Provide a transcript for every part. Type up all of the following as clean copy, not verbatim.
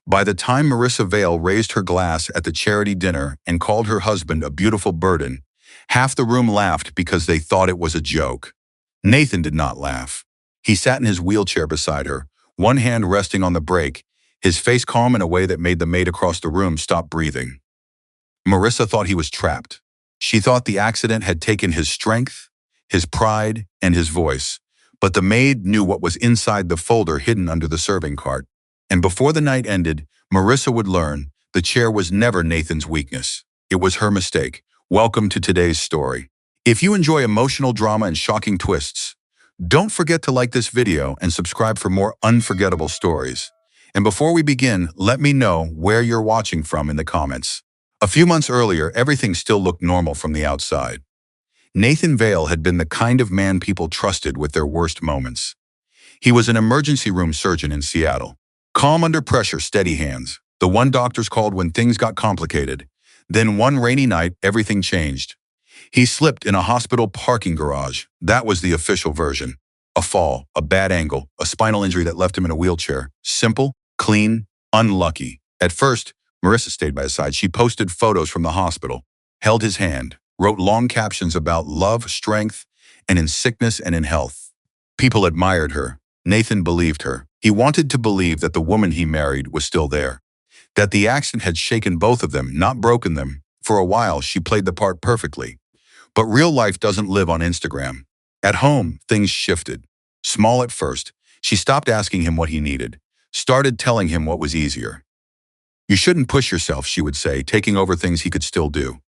By the time Marissa Vale raised her glass at the charity dinner and called her husband a beautiful burden, half the room laughed because they thought it was a joke. Nathan did not laugh. He sat in his wheelchair beside her, one hand resting on the brake, his face calm in a way that made the maid across the room stop breathing. Marissa thought he was trapped. She thought the accident had taken his strength, his pride, and his voice. But the maid knew what was inside the folder hidden under the serving cart. And before the night ended, Marissa would learn the chair was never Nathan's weakness. It was her mistake. Welcome to today's story. If you enjoy emotional drama and shocking twists, don't forget to like this video and subscribe for more unforgettable stories. And before we begin, let me know where you're watching from in the comments. A few months earlier, everything still looked normal from the outside. Nathan Vale had been the kind of man people trusted with their worst moments. He was an emergency room surgeon in Seattle. Calm under pressure, steady hands. The one doctors called when things got complicated. Then one rainy night, everything changed. He slipped in a hospital parking garage. That was the official version. A fall, a bad angle, a spinal injury that left him in a wheelchair. Simple, clean, unlucky. At first, Marissa stayed by his side. She posted photos from the hospital, held his hand, wrote long captions about love, strength, and in sickness and in health. People admired her. Nathan believed her. He wanted to believe that the woman he married was still there, that the accident had shaken both of them, not broken them. For a while, she played the part perfectly. But real life doesn't live on Instagram. At home, things shifted. Small at first, she stopped asking him what he needed, started telling him what was easier. You shouldn't push yourself, she would say, taking over things he could still do.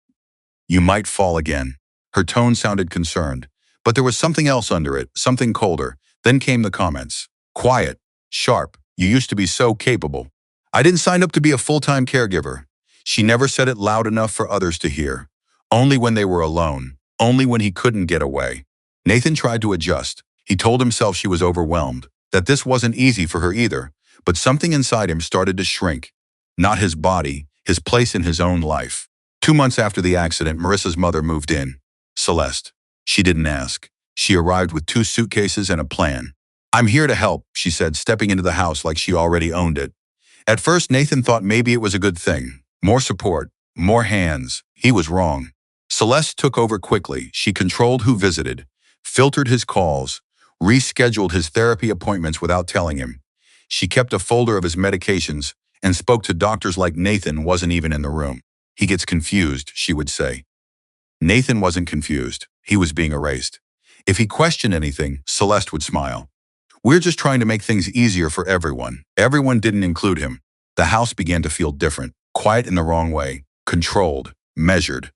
You might fall again. Her tone sounded concerned, but there was something else under it, something colder. Then came the comments. Quiet, sharp, you used to be so capable. I didn't sign up to be a full-time caregiver. She never said it loud enough for others to hear. Only when they were alone, only when he couldn't get away. Nathan tried to adjust. He told himself she was overwhelmed, that this wasn't easy for her either, but something inside him started to shrink. Not his body, his place in his own life. 2 months after the accident, Marissa's mother moved in. Celeste. She didn't ask. She arrived with 2 suitcases and a plan. I'm here to help, she said, stepping into the house like she already owned it. At first, Nathan thought maybe it was a good thing. More support, more hands. He was wrong. Celeste took over quickly. She controlled who visited, filtered his calls, rescheduled his therapy appointments without telling him. She kept a folder of his medications and spoke to doctors like Nathan wasn't even in the room. He gets confused, she would say. Nathan wasn't confused. He was being erased. If he questioned anything, Celeste would smile. We're just trying to make things easier for everyone. Everyone didn't include him. The house began to feel different, quiet in the wrong way, controlled, measured.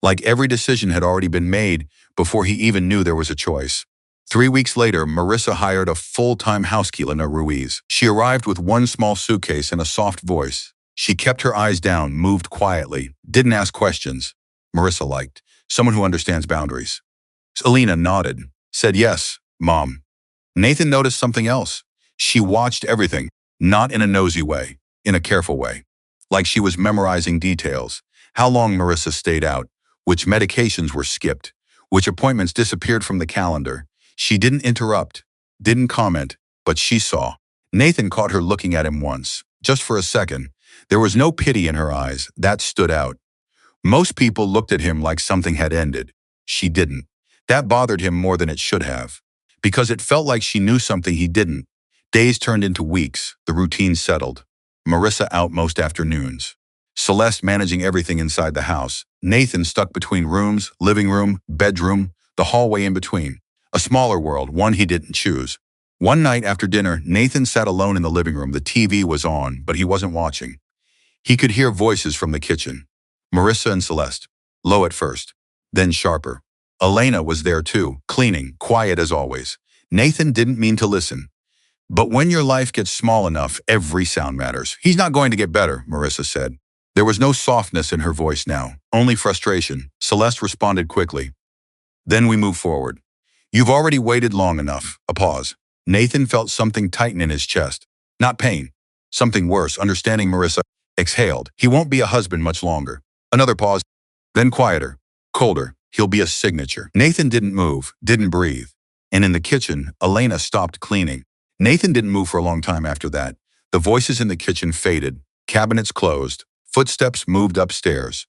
Like every decision had already been made before he even knew there was a choice. 3 weeks later, Marissa hired a full-time housekeeper, Ruiz. She arrived with 1 small suitcase and a soft voice. She kept her eyes down, moved quietly, didn't ask questions. Marissa liked someone who understands boundaries. Selena nodded, said yes, Mom. Nathan noticed something else. She watched everything, not in a nosy way, in a careful way. Like she was memorizing details. How long Marissa stayed out, which medications were skipped, which appointments disappeared from the calendar. She didn't interrupt, didn't comment, but she saw. Nathan caught her looking at him once, just for a second. There was no pity in her eyes. That stood out. Most people looked at him like something had ended. She didn't. That bothered him more than it should have, because it felt like she knew something he didn't. Days turned into weeks. The routine settled. Marissa out most afternoons. Celeste managing everything inside the house. Nathan stuck between rooms, living room, bedroom, the hallway in between. A smaller world, one he didn't choose. One night after dinner, Nathan sat alone in the living room. The TV was on, but he wasn't watching. He could hear voices from the kitchen. Marissa and Celeste. Low at first, then sharper. Elena was there too, cleaning, quiet as always. Nathan didn't mean to listen. But when your life gets small enough, every sound matters. He's not going to get better, Marissa said. There was no softness in her voice now, only frustration. Celeste responded quickly. Then we move forward. You've already waited long enough. A pause. Nathan felt something tighten in his chest. Not pain. Something worse. Understanding Marissa exhaled. He won't be a husband much longer. Another pause. Then quieter. Colder. He'll be a signature. Nathan didn't move, didn't breathe. And in the kitchen, Elena stopped cleaning. Nathan didn't move for a long time after that. The voices in the kitchen faded, cabinets closed, footsteps moved upstairs.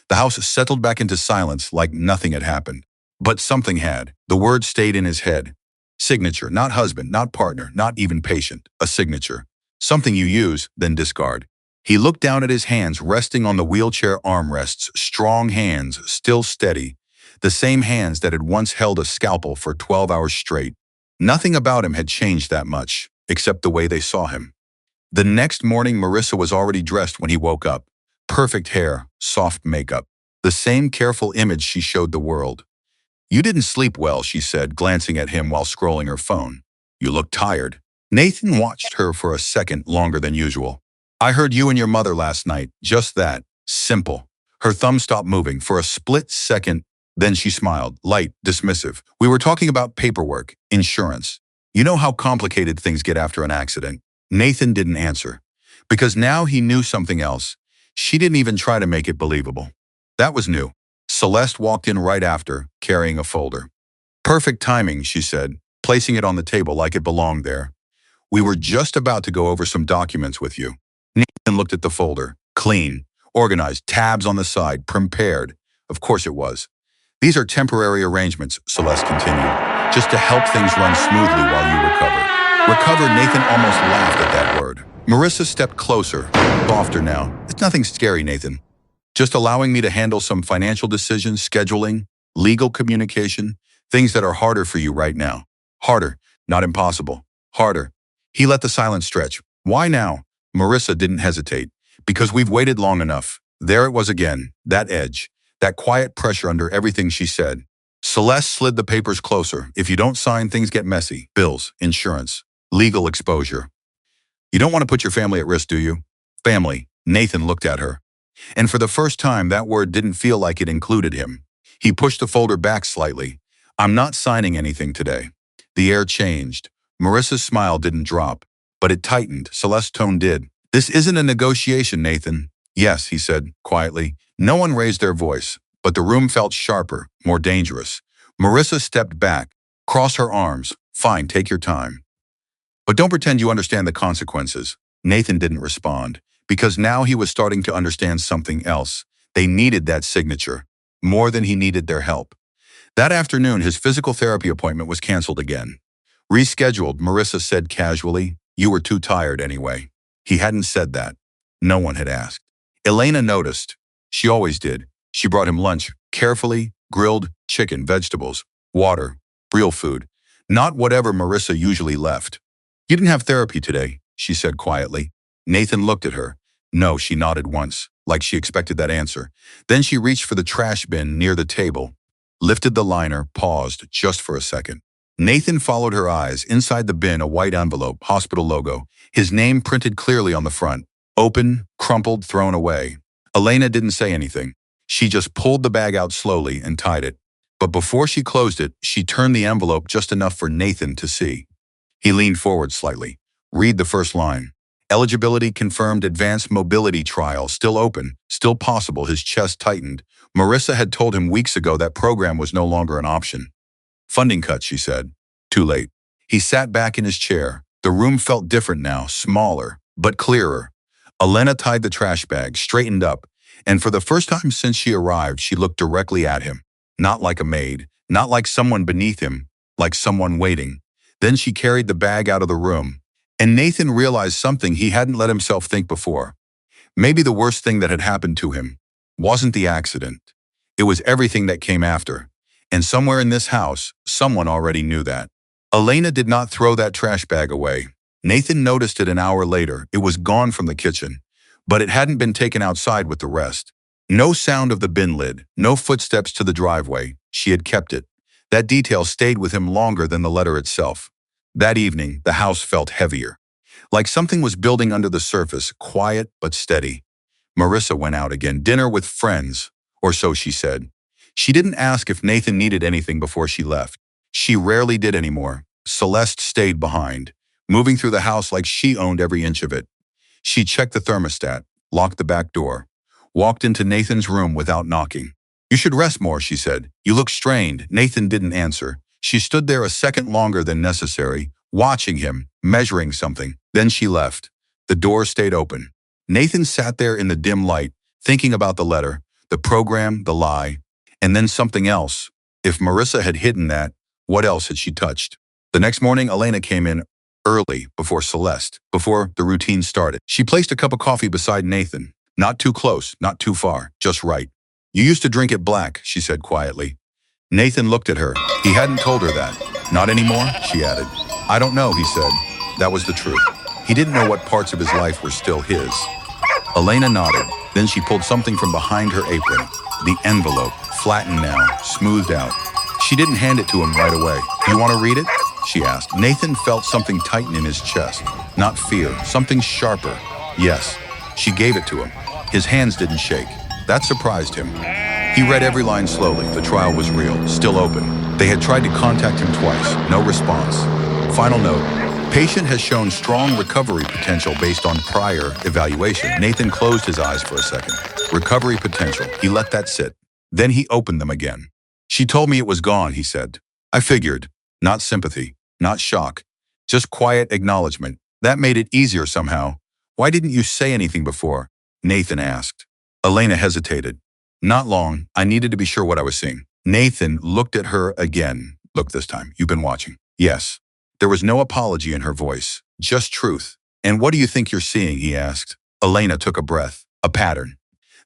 The house settled back into silence like nothing had happened. But something had. The word stayed in his head. Signature, not husband, not partner, not even patient. A signature. Something you use, then discard. He looked down at his hands resting on the wheelchair armrests, strong hands, still steady. The same hands that had once held a scalpel for 12 hours straight. Nothing about him had changed that much, except the way they saw him. The next morning, Marissa was already dressed when he woke up. Perfect hair, soft makeup. The same careful image she showed the world. "You didn't sleep well," she said, glancing at him while scrolling her phone. "You look tired." Nathan watched her for a second longer than usual. "I heard you and your mother last night. Just that. Simple." Her thumb stopped moving for a split second. Then she smiled, light, dismissive. "We were talking about paperwork, insurance. You know how complicated things get after an accident." Nathan didn't answer, because now he knew something else. She didn't even try to make it believable. That was new. Celeste walked in right after, carrying a folder. "Perfect timing," she said, placing it on the table like it belonged there. "We were just about to go over some documents with you." Nathan looked at the folder. Clean, organized, tabs on the side, prepared. Of course it was. "These are temporary arrangements," Celeste continued, "just to help things run smoothly while you recover." Recover, Nathan almost laughed at that word. Marissa stepped closer, softer now. "It's nothing scary, Nathan. Just allowing me to handle some financial decisions, scheduling, legal communication, things that are harder for you right now." Harder, not impossible. Harder. He let the silence stretch. "Why now?" Marissa didn't hesitate. "Because we've waited long enough." There it was again, that edge, that quiet pressure under everything she said. Celeste slid the papers closer. "If you don't sign, things get messy. Bills, insurance, legal exposure. You don't want to put your family at risk, do you?" Family. Nathan looked at her. And for the first time, that word didn't feel like it included him. He pushed the folder back slightly. "I'm not signing anything today." The air changed. Marissa's smile didn't drop, but it tightened. Celeste's tone did. "This isn't a negotiation, Nathan." "Yes," he said, quietly. No one raised their voice, but the room felt sharper, more dangerous. Marissa stepped back, crossed her arms. "Fine, take your time. But don't pretend you understand the consequences." Nathan didn't respond, because now he was starting to understand something else. They needed that signature, more than he needed their help. That afternoon, his physical therapy appointment was canceled again. "Rescheduled," Marissa said casually. "You were too tired anyway." He hadn't said that. No one had asked. Elena noticed. She always did. She brought him lunch, carefully, grilled, chicken, vegetables, water, real food. Not whatever Marissa usually left. "You didn't have therapy today," she said quietly. Nathan looked at her. No, she nodded once, like she expected that answer. Then she reached for the trash bin near the table, lifted the liner, paused just for a second. Nathan followed her eyes. Inside the bin, a white envelope, hospital logo, his name printed clearly on the front. Open, crumpled, thrown away. Elena didn't say anything. She just pulled the bag out slowly and tied it. But before she closed it, she turned the envelope just enough for Nathan to see. He leaned forward slightly. "Read the first line. Eligibility confirmed, advanced mobility trial, still open, still possible." His chest tightened. Marissa had told him weeks ago that program was no longer an option. "Funding cut," she said. Too late. He sat back in his chair. The room felt different now, smaller, but clearer. Elena tied the trash bag, straightened up, and for the first time since she arrived, she looked directly at him. Not like a maid, not like someone beneath him, like someone waiting. Then she carried the bag out of the room. And Nathan realized something he hadn't let himself think before. Maybe the worst thing that had happened to him wasn't the accident. It was everything that came after. And somewhere in this house, someone already knew that. Elena did not throw that trash bag away. Nathan noticed it an hour later. It was gone from the kitchen, but it hadn't been taken outside with the rest. No sound of the bin lid, no footsteps to the driveway. She had kept it. That detail stayed with him longer than the letter itself. That evening, the house felt heavier. Like something was building under the surface, quiet but steady. Marissa went out again, dinner with friends, or so she said. She didn't ask if Nathan needed anything before she left. She rarely did anymore. Celeste stayed behind, moving through the house like she owned every inch of it. She checked the thermostat, locked the back door, walked into Nathan's room without knocking. "You should rest more," she said. "You look strained." Nathan didn't answer. She stood there a second longer than necessary, watching him, measuring something. Then she left. The door stayed open. Nathan sat there in the dim light, thinking about the letter, the program, the lie, and then something else. If Marissa had hidden that, what else had she touched? The next morning, Elena came in early, before Celeste, before the routine started. She placed a cup of coffee beside Nathan. Not too close, not too far, just right. You used to drink it black, she said quietly. Nathan looked at her. He hadn't told her that. Not anymore, she added. I don't know, he said. That was the truth. He didn't know what parts of his life were still his. Elena nodded. Then she pulled something from behind her apron. The envelope, flattened now, smoothed out. She didn't hand it to him right away. You want to read it? She asked. Nathan felt something tighten in his chest. Not fear, something sharper. Yes. She gave it to him. His hands didn't shake. That surprised him. He read every line slowly. The trial was real, still open. They had tried to contact him twice. No response. Final note. Patient has shown strong recovery potential based on prior evaluation. Nathan closed his eyes for a second. Recovery potential. He let that sit. Then he opened them again. She told me it was gone, he said. I figured. Not sympathy. Not shock. Just quiet acknowledgement. That made it easier somehow. Why didn't you say anything before? Nathan asked. Elena hesitated. Not long. I needed to be sure what I was seeing. Nathan looked at her again. Look this time. You've been watching. Yes. There was no apology in her voice. Just truth. And what do you think you're seeing? He asked. Elena took a breath. A pattern.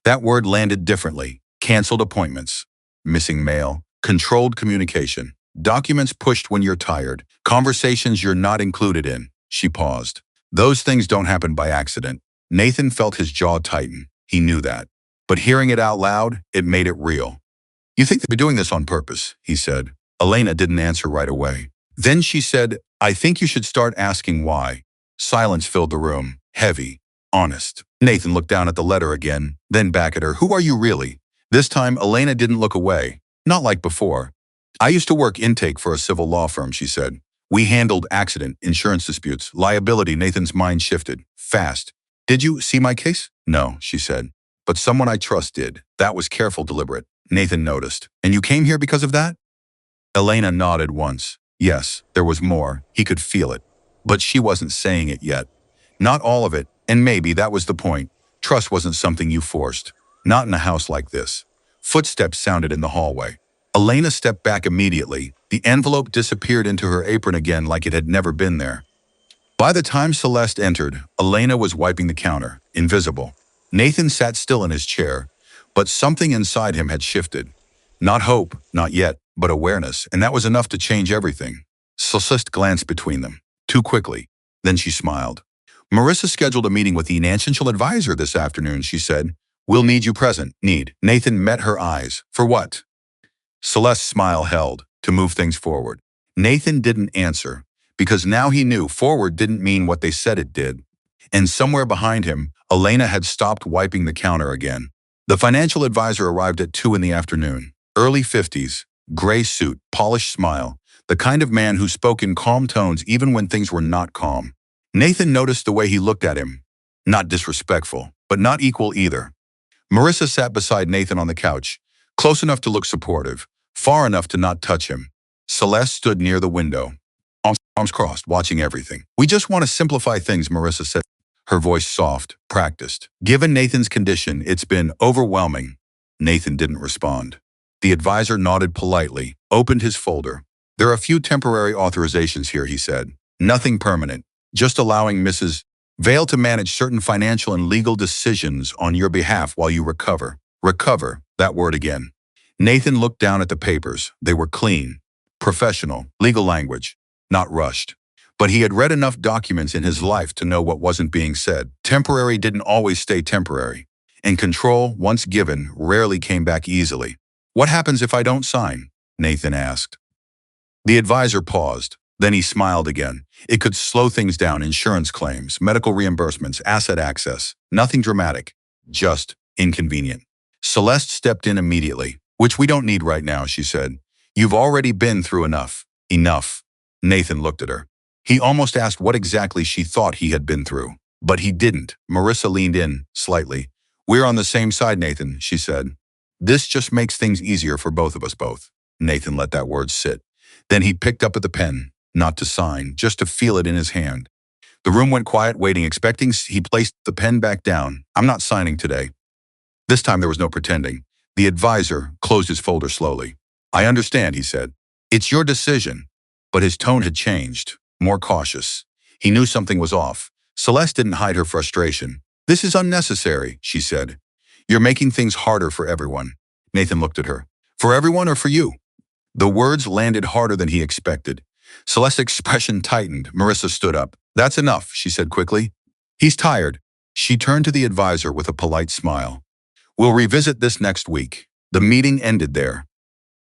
That word landed differently. Canceled appointments. Missing mail. Controlled communication. Documents pushed when you're tired. Conversations you're not included in. She paused. Those things don't happen by accident. Nathan felt his jaw tighten. He knew that. But hearing it out loud, it made it real. You think they're doing this on purpose, he said. Elena didn't answer right away. Then she said, I think you should start asking why. Silence filled the room. Heavy. Honest. Nathan looked down at the letter again, then back at her. Who are you really? This time, Elena didn't look away. Not like before. I used to work intake for a civil law firm, she said. We handled accident, insurance disputes, liability. Nathan's mind shifted. Fast. Did you see my case? No, she said. But someone I trust did. That was careful, deliberate. Nathan noticed. And you came here because of that? Elena nodded once. Yes, there was more. He could feel it. But she wasn't saying it yet. Not all of it, and maybe that was the point. Trust wasn't something you forced. Not in a house like this. Footsteps sounded in the hallway. Elena stepped back immediately. The envelope disappeared into her apron again like it had never been there. By the time Celeste entered, Elena was wiping the counter, invisible. Nathan sat still in his chair, but something inside him had shifted. Not hope, not yet, but awareness, and that was enough to change everything. Celeste glanced between them, too quickly. Then she smiled. Marissa scheduled a meeting with the financial advisor this afternoon, she said. We'll need you present. Need. Nathan met her eyes. For what? Celeste's smile held, to move things forward. Nathan didn't answer, because now he knew forward didn't mean what they said it did. And somewhere behind him, Elena had stopped wiping the counter again. The financial advisor arrived at 2 in the afternoon. Early 50s, gray suit, polished smile, the kind of man who spoke in calm tones even when things were not calm. Nathan noticed the way he looked at him. Not disrespectful, but not equal either. Marissa sat beside Nathan on the couch, close enough to look supportive, far enough to not touch him. Celeste stood near the window, arms crossed, watching everything. We just want to simplify things, Marissa said, her voice soft, practiced. Given Nathan's condition, it's been overwhelming. Nathan didn't respond. The advisor nodded politely, opened his folder. There are a few temporary authorizations here, he said. Nothing permanent, just allowing Mrs. Vale to manage certain financial and legal decisions on your behalf while you recover. Recover, that word again. Nathan looked down at the papers. They were clean, professional, legal language, not rushed. But he had read enough documents in his life to know what wasn't being said. Temporary didn't always stay temporary. And control, once given, rarely came back easily. What happens if I don't sign? Nathan asked. The advisor paused. Then he smiled again. It could slow things down, insurance claims, medical reimbursements, asset access. Nothing dramatic, just inconvenient. Celeste stepped in immediately. Which we don't need right now, she said. You've already been through enough. Enough. Nathan looked at her. He almost asked what exactly she thought he had been through. But he didn't. Marissa leaned in, slightly. We're on the same side, Nathan, she said. This just makes things easier for both of us both. Nathan let that word sit. Then he picked up at the pen, not to sign, just to feel it in his hand. The room went quiet, waiting, expecting. He placed the pen back down. I'm not signing today. This time there was no pretending. The advisor closed his folder slowly. I understand, he said. It's your decision. But his tone had changed, more cautious. He knew something was off. Celeste didn't hide her frustration. This is unnecessary, she said. You're making things harder for everyone. Nathan looked at her. For everyone or for you? The words landed harder than he expected. Celeste's expression tightened. Marissa stood up. That's enough, she said quickly. He's tired. She turned to the advisor with a polite smile. We'll revisit this next week. The meeting ended there.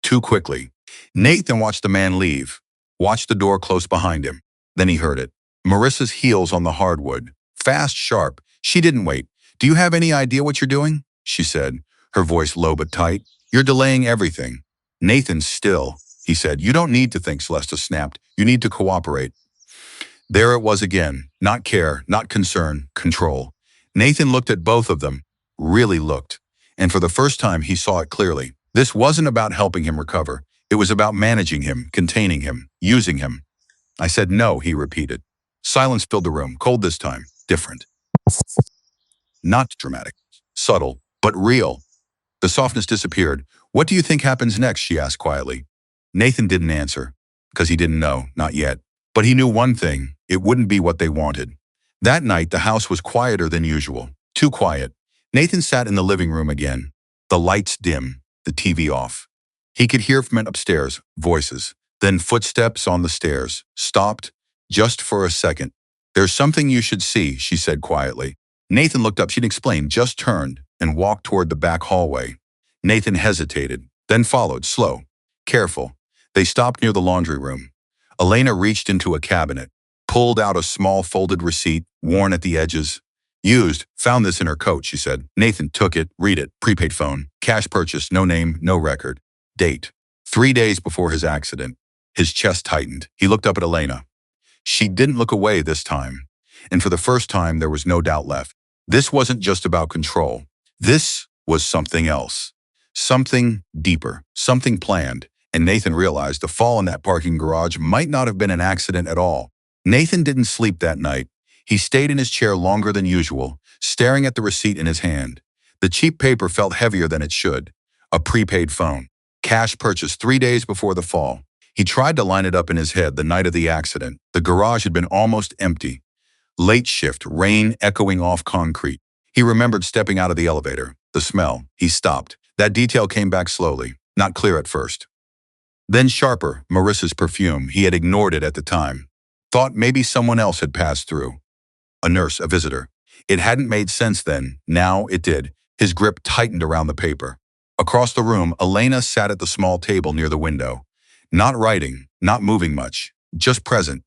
Too quickly. Nathan watched the man leave, watched the door close behind him. Then he heard it. Marissa's heels on the hardwood. Fast, sharp. She didn't wait. Do you have any idea what you're doing? She said, her voice low but tight. You're delaying everything. Nathan's still. He said, you don't need to think, Celeste snapped. You need to cooperate. There it was again. Not care, not concern, control. Nathan looked at both of them. Really looked. And for the first time, he saw it clearly. This wasn't about helping him recover. It was about managing him, containing him, using him. I said no, he repeated. Silence filled the room, cold this time, different. Not dramatic, subtle, but real. The softness disappeared. What do you think happens next, she asked quietly. Nathan didn't answer, because he didn't know, not yet. But he knew one thing, it wouldn't be what they wanted. That night, the house was quieter than usual, too quiet. Nathan sat in the living room again, the lights dim, the TV off. He could hear from upstairs, voices, then footsteps on the stairs, stopped, just for a second. There's something you should see, she said quietly. Nathan looked up, she'd explained, just turned and walked toward the back hallway. Nathan hesitated, then followed, slow, careful. They stopped near the laundry room. Elena reached into a cabinet, pulled out a small folded receipt, worn at the edges. Used, found this in her coat, she said. Nathan took it, read it, prepaid phone, cash purchase, no name, no record. Date, 3 days before his accident. His chest tightened. He looked up at Elena. She didn't look away this time. And for the first time, there was no doubt left. This wasn't just about control. This was something else. Something deeper, something planned. And Nathan realized the fall in that parking garage might not have been an accident at all. Nathan didn't sleep that night. He stayed in his chair longer than usual, staring at the receipt in his hand. The cheap paper felt heavier than it should. A prepaid phone. Cash purchase 3 days before the fall. He tried to line it up in his head the night of the accident. The garage had been almost empty. Late shift, rain echoing off concrete. He remembered stepping out of the elevator. The smell. He stopped. That detail came back slowly, not clear at first. Then sharper, Marissa's perfume. He had ignored it at the time. Thought maybe someone else had passed through. A nurse, a visitor. It hadn't made sense then. Now it did. His grip tightened around the paper. Across the room, Elena sat at the small table near the window. Not writing, not moving much, just present.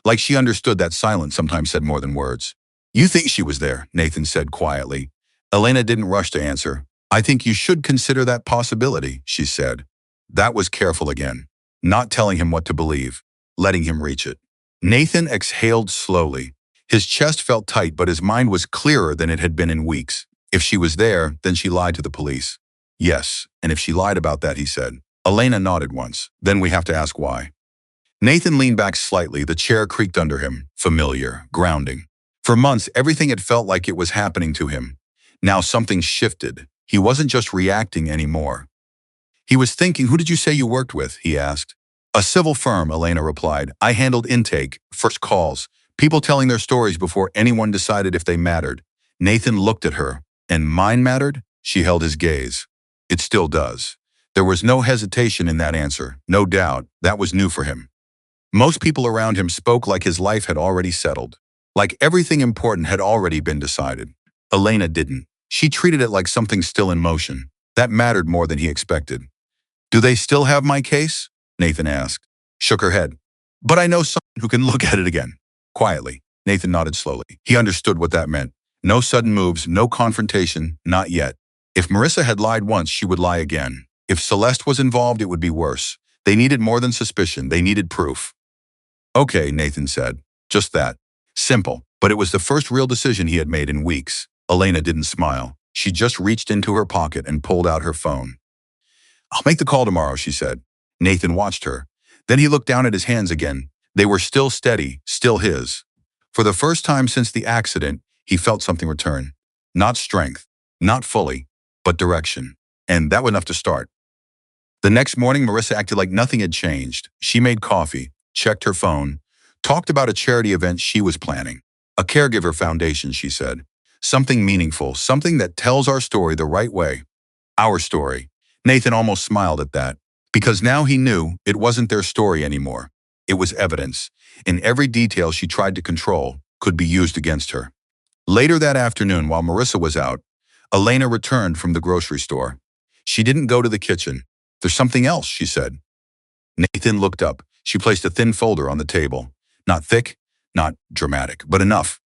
Like she understood that silence sometimes said more than words. You think she was there, Nathan said quietly. Elena didn't rush to answer. I think you should consider that possibility, she said. That was careful again. Not telling him what to believe, letting him reach it. Nathan exhaled slowly. His chest felt tight, but his mind was clearer than it had been in weeks. If she was there, then she lied to the police. Yes, and if she lied about that, he said. Elena nodded once. Then we have to ask why. Nathan leaned back slightly. The chair creaked under him. Familiar, grounding. For months, everything had felt like it was happening to him. Now something shifted. He wasn't just reacting anymore. He was thinking, who did you say you worked with? He asked. A civil firm, Elena replied. I handled intake, first calls, people telling their stories before anyone decided if they mattered. Nathan looked at her. And mine mattered? She held his gaze. It still does. There was no hesitation in that answer, no doubt. That was new for him. Most people around him spoke like his life had already settled, like everything important had already been decided. Elena didn't. She treated it like something still in motion. That mattered more than he expected. Do they still have my case? Nathan asked. Shook her head. But I know someone who can look at it again. Quietly, Nathan nodded slowly. He understood what that meant. No sudden moves, no confrontation, not yet. If Marissa had lied once, she would lie again. If Celeste was involved, it would be worse. They needed more than suspicion. They needed proof. Okay, Nathan said. Just that. Simple. But it was the first real decision he had made in weeks. Elena didn't smile. She just reached into her pocket and pulled out her phone. I'll make the call tomorrow, she said. Nathan watched her. Then he looked down at his hands again. They were still steady, still his. For the first time since the accident, he felt something return. Not strength, not fully, but direction. And that was enough to start. The next morning, Marissa acted like nothing had changed. She made coffee, checked her phone, talked about a charity event she was planning. A caregiver foundation, she said. Something meaningful, something that tells our story the right way. Our story. Nathan almost smiled at that, because now he knew it wasn't their story anymore. It was evidence, and every detail she tried to control could be used against her. Later that afternoon, while Marissa was out, Elena returned from the grocery store. She didn't go to the kitchen. There's something else, she said. Nathan looked up. She placed a thin folder on the table. Not thick, not dramatic, but enough.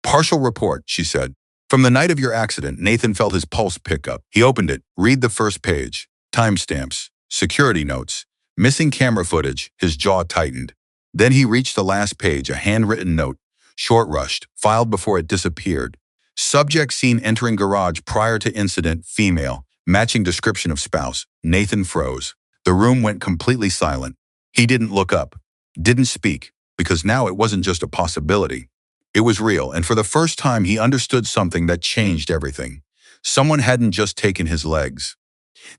Partial report, she said. From the night of your accident, Nathan felt his pulse pick up. He opened it, read the first page. Timestamps, security notes, missing camera footage. His jaw tightened. Then he reached the last page, a handwritten note, short-rushed, filed before it disappeared. Subject seen entering garage prior to incident, female, matching description of spouse. Nathan froze. The room went completely silent. He didn't look up, didn't speak, because now it wasn't just a possibility. It was real, and for the first time he understood something that changed everything. Someone hadn't just taken his legs.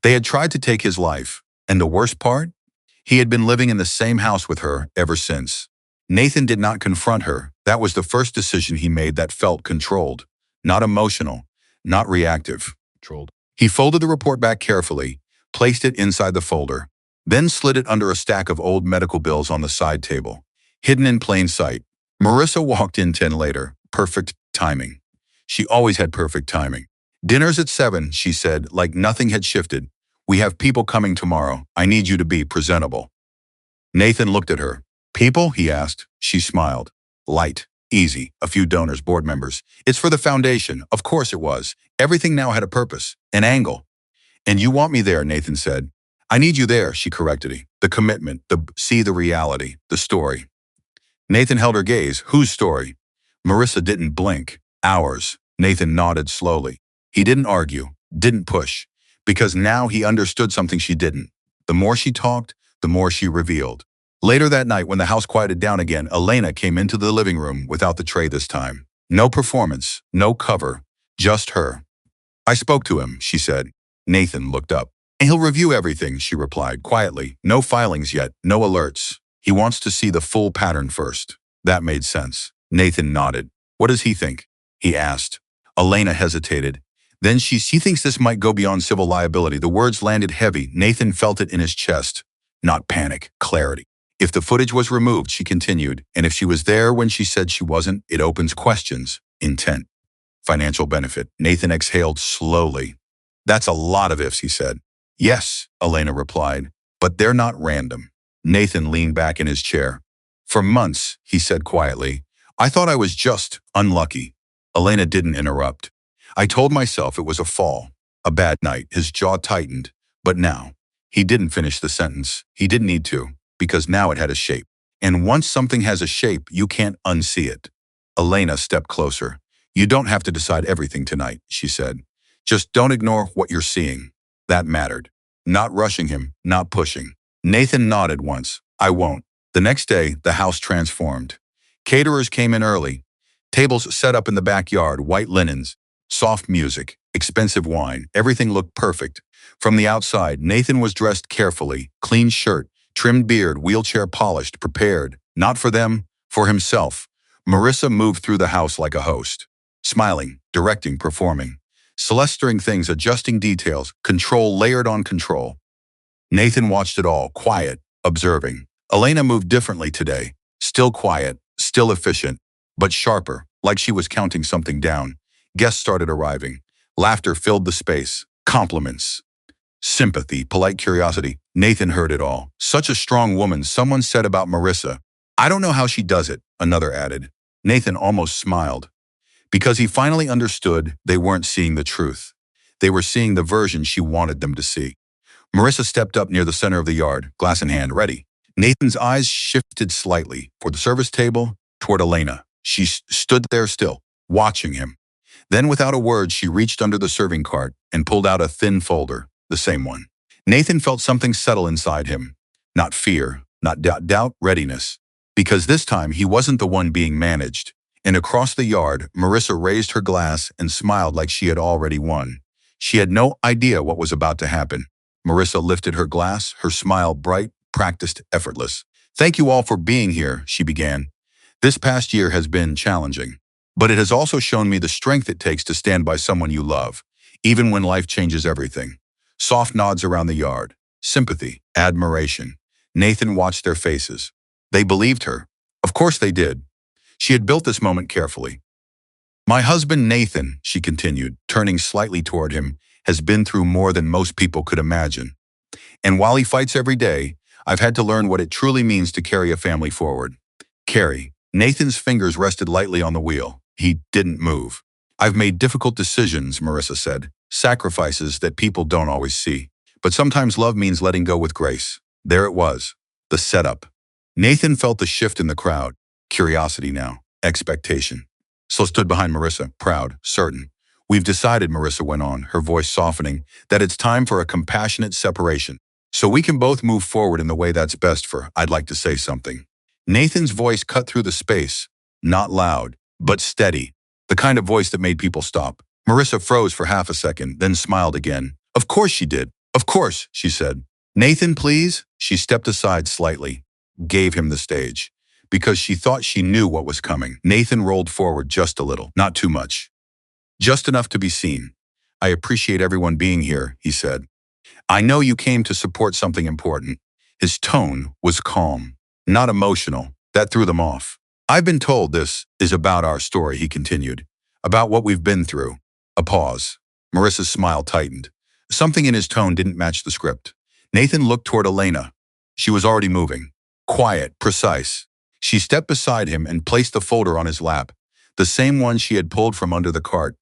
They had tried to take his life, and the worst part? He had been living in the same house with her ever since. Nathan did not confront her. That was the first decision he made that felt controlled. Not emotional, not reactive. Controlled. He folded the report back carefully, placed it inside the folder, then slid it under a stack of old medical bills on the side table, hidden in plain sight. Marissa walked in 10 later. Perfect timing. She always had perfect timing. Dinner's at 7, she said, like nothing had shifted. We have people coming tomorrow. I need you to be presentable. Nathan looked at her. People? He asked. She smiled. Light. Easy. A few donors, board members. It's for the foundation. Of course it was. Everything now had a purpose, an angle. And you want me there, Nathan said. I need you there, she corrected him. The commitment, see the reality, the story. Nathan held her gaze. Whose story? Marissa didn't blink. Ours. Nathan nodded slowly. He didn't argue, didn't push, because now he understood something she didn't. The more she talked, the more she revealed. Later that night, when the house quieted down again, Elena came into the living room without the tray this time. No performance, no cover, just her. I spoke to him, she said. Nathan looked up. And he'll review everything, she replied quietly. No filings yet, no alerts. He wants to see the full pattern first. That made sense. Nathan nodded. What does he think? He asked. Elena hesitated. Then she thinks this might go beyond civil liability. The words landed heavy. Nathan felt it in his chest. Not panic, clarity. If the footage was removed, she continued, and if she was there when she said she wasn't, it opens questions. Intent. Financial benefit. Nathan exhaled slowly. That's a lot of ifs, he said. Yes, Elena replied, but they're not random. Nathan leaned back in his chair. For months, he said quietly, I thought I was just unlucky. Elena didn't interrupt. I told myself it was a fall, a bad night. His jaw tightened. But now, he didn't finish the sentence. He didn't need to, because now it had a shape. And once something has a shape, you can't unsee it. Elena stepped closer. You don't have to decide everything tonight, she said. Just don't ignore what you're seeing. That mattered. Not rushing him, not pushing. Nathan nodded once. I won't. The next day, the house transformed. Caterers came in early. Tables set up in the backyard, white linens, soft music, expensive wine. Everything looked perfect. From the outside, Nathan was dressed carefully, clean shirt, trimmed beard, wheelchair polished, prepared. Not for them, for himself. Marissa moved through the house like a host. Smiling, directing, performing. Celestering things, adjusting details, control layered on control. Nathan watched it all, quiet, observing. Elena moved differently today. Still quiet, still efficient, but sharper, like she was counting something down. Guests started arriving. Laughter filled the space. Compliments. Sympathy, polite curiosity. Nathan heard it all. Such a strong woman, someone said about Marissa. I don't know how she does it, another added. Nathan almost smiled. Because he finally understood they weren't seeing the truth. They were seeing the version she wanted them to see. Marissa stepped up near the center of the yard, glass in hand, ready. Nathan's eyes shifted slightly, toward the service table, toward Elena. She stood there still, watching him. Then without a word, she reached under the serving cart and pulled out a thin folder, the same one. Nathan felt something settle inside him. Not fear, not doubt, readiness. Because this time he wasn't the one being managed. And across the yard, Marissa raised her glass and smiled like she had already won. She had no idea what was about to happen. Marissa lifted her glass, her smile bright, practiced, effortless. "Thank you all for being here," she began. "This past year has been challenging, but it has also shown me the strength it takes to stand by someone you love, even when life changes everything." Soft nods around the yard. Sympathy, admiration. Nathan watched their faces. They believed her. Of course they did. She had built this moment carefully. "My husband Nathan," she continued, turning slightly toward him, "has been through more than most people could imagine. And while he fights every day, I've had to learn what it truly means to carry a family forward." Carry. Nathan's fingers rested lightly on the wheel. He didn't move. "I've made difficult decisions," Marissa said. "Sacrifices that people don't always see. But sometimes love means letting go with grace." There it was. The setup. Nathan felt the shift in the crowd. Curiosity now. Expectation. So stood behind Marissa, proud, certain. "We've decided," Marissa went on, her voice softening, "that it's time for a compassionate separation. So we can both move forward in the way that's best for, I'd like to say something." Nathan's voice cut through the space. Not loud, but steady. The kind of voice that made people stop. Marissa froze for half a second, then smiled again. "Of course she did. Of course," she said. "Nathan, please." She stepped aside slightly, gave him the stage, because she thought she knew what was coming. Nathan rolled forward just a little, not too much. Just enough to be seen. "I appreciate everyone being here," he said. "I know you came to support something important." His tone was calm, not emotional. That threw them off. "I've been told this is about our story," he continued. "About what we've been through." A pause. Marissa's smile tightened. Something in his tone didn't match the script. Nathan looked toward Elena. She was already moving. Quiet, precise. She stepped beside him and placed the folder on his lap, the same one she had pulled from under the cart.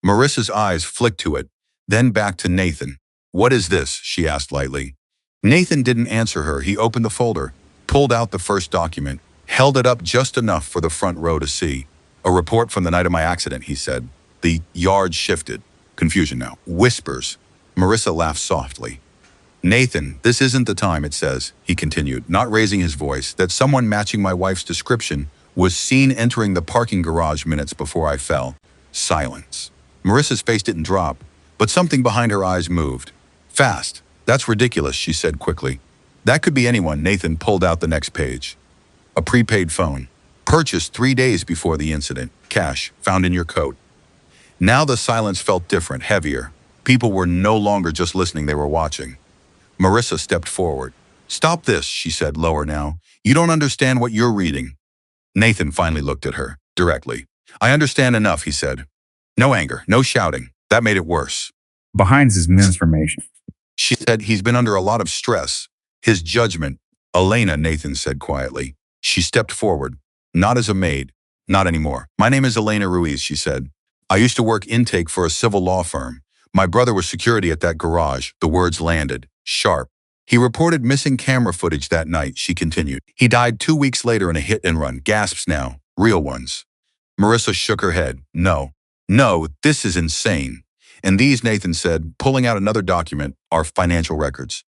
Marissa's eyes flicked to it, then back to Nathan. "What is this?" she asked lightly. Nathan didn't answer her. He opened the folder, pulled out the first document, held it up just enough for the front row to see. "A report from the night of my accident," he said. The yard shifted. Confusion now. Whispers. Marissa laughed softly. "Nathan, this isn't the time," it says, he continued, not raising his voice, "that someone matching my wife's description was seen entering the parking garage minutes before I fell." Silence. Marissa's face didn't drop, but something behind her eyes moved. "Fast. That's ridiculous," she said quickly. "That could be anyone." Nathan pulled out the next page. "A prepaid phone. Purchased 3 days before the incident. Cash. Found in your coat." Now the silence felt different, heavier. People were no longer just listening, they were watching. Marissa stepped forward. "Stop this," she said, lower now. "You don't understand what you're reading." Nathan finally looked at her, directly. "I understand enough," he said. No anger, no shouting. That made it worse. Behind his misinformation. She said, "He's been under a lot of stress. His judgment." "Elena," Nathan said quietly. She stepped forward. "Not as a maid. Not anymore. My name is Elena Ruiz," she said. "I used to work intake for a civil law firm. My brother was security at that garage." The words landed, sharp. "He reported missing camera footage that night," she continued. "He died 2 weeks later in a hit and run." Gasps now. Real ones. Marissa shook her head. "No. No, this is insane." "And these," Nathan said, pulling out another document, "are financial records.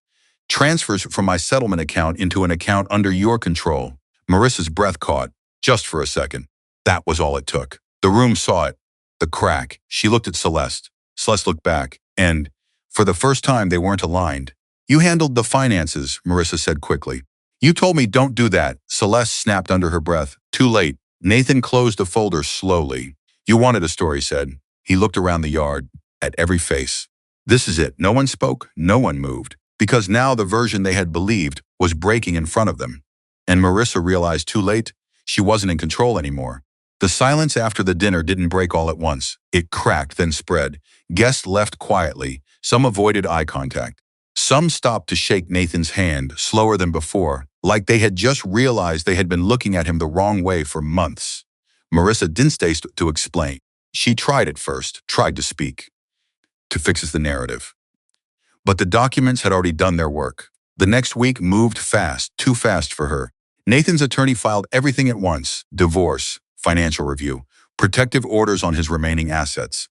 Transfers from my settlement account into an account under your control." Marissa's breath caught, just for a second. That was all it took. The room saw it. The crack. She looked at Celeste. Celeste looked back, and, for the first time, they weren't aligned. "You handled the finances," Marissa said quickly. "You told me don't do that." Celeste snapped under her breath. "Too late." Nathan closed the folder slowly. "You wanted a story," said. He looked around the yard, at every face. This is it. No one spoke, no one moved, because now the version they had believed was breaking in front of them. And Marissa realized too late, she wasn't in control anymore. The silence after the dinner didn't break all at once. It cracked, then spread. Guests left quietly. Some avoided eye contact. Some stopped to shake Nathan's hand, slower than before, like they had just realized they had been looking at him the wrong way for months. Marissa didn't stay to explain. She tried at first, tried to speak, to fix the narrative. But the documents had already done their work. The next week moved fast, too fast for her. Nathan's attorney filed everything at once: divorce, financial review, protective orders on his remaining assets.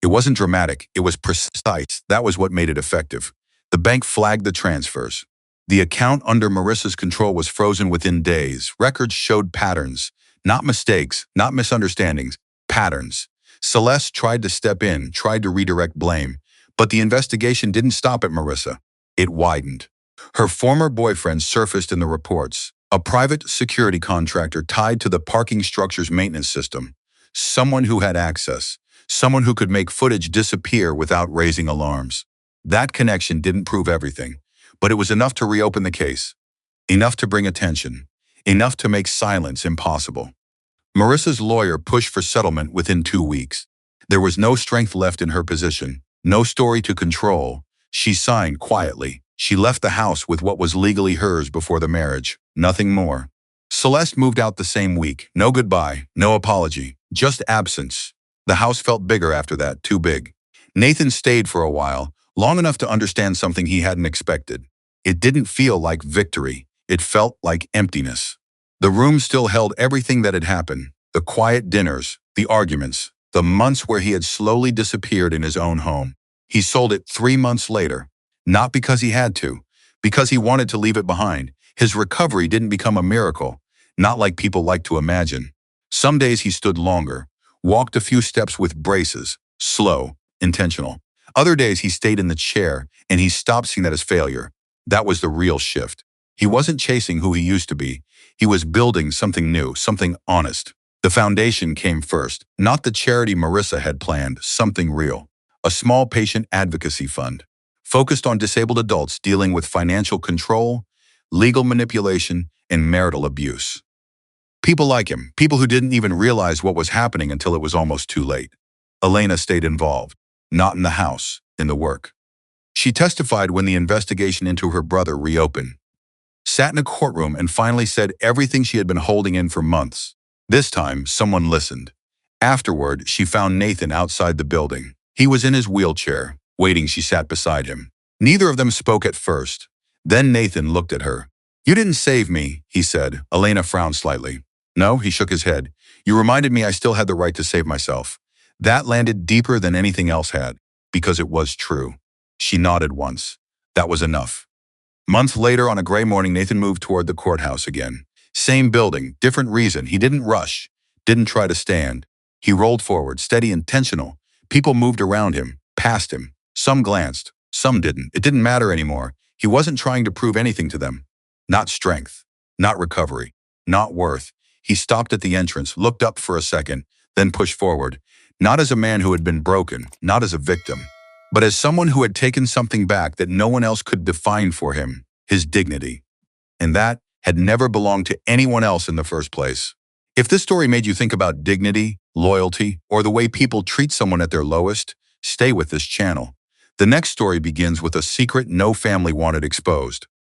It wasn't dramatic, it was precise. That was what made it effective. The bank flagged the transfers. The account under Marissa's control was frozen within days. Records showed patterns. Not mistakes, not misunderstandings, patterns. Celeste tried to step in, tried to redirect blame, but the investigation didn't stop at Marissa. It widened. Her former boyfriend surfaced in the reports, a private security contractor tied to the parking structure's maintenance system, someone who had access, someone who could make footage disappear without raising alarms. That connection didn't prove everything, but it was enough to reopen the case, enough to bring attention, enough to make silence impossible. Marissa's lawyer pushed for settlement within 2 weeks. There was no strength left in her position, no story to control. She signed quietly. She left the house with what was legally hers before the marriage, nothing more. Celeste moved out the same week. No goodbye, no apology, just absence. The house felt bigger after that, too big. Nathan stayed for a while, long enough to understand something he hadn't expected. It didn't feel like victory. It felt like emptiness. The room still held everything that had happened, the quiet dinners, the arguments, the months where he had slowly disappeared in his own home. He sold it 3 months later, not because he had to, because he wanted to leave it behind. His recovery didn't become a miracle, not like people like to imagine. Some days he stood longer, walked a few steps with braces, slow, intentional. Other days he stayed in the chair and he stopped seeing that as failure. That was the real shift. He wasn't chasing who he used to be. He was building something new, something honest. The foundation came first, not the charity Marissa had planned, something real. A small patient advocacy fund, focused on disabled adults dealing with financial control, legal manipulation, and marital abuse. People like him, people who didn't even realize what was happening until it was almost too late. Elena stayed involved, not in the house, in the work. She testified when the investigation into her brother reopened, sat in a courtroom and finally said everything she had been holding in for months. This time, someone listened. Afterward, she found Nathan outside the building. He was in his wheelchair, waiting. She sat beside him. Neither of them spoke at first. Then Nathan looked at her. "You didn't save me," he said. Elena frowned slightly. "No," he shook his head. "You reminded me I still had the right to save myself." That landed deeper than anything else had, because it was true. She nodded once. That was enough. Months later, on a gray morning, Nathan moved toward the courthouse again. Same building, different reason. He didn't rush, didn't try to stand. He rolled forward, steady, intentional. People moved around him, past him. Some glanced, some didn't. It didn't matter anymore. He wasn't trying to prove anything to them. Not strength, not recovery, not worth. He stopped at the entrance, looked up for a second, then pushed forward. Not as a man who had been broken, not as a victim, but as someone who had taken something back that no one else could define for him, his dignity. And that had never belonged to anyone else in the first place. If this story made you think about dignity, loyalty, or the way people treat someone at their lowest, stay with this channel. The next story begins with a secret no family wanted exposed.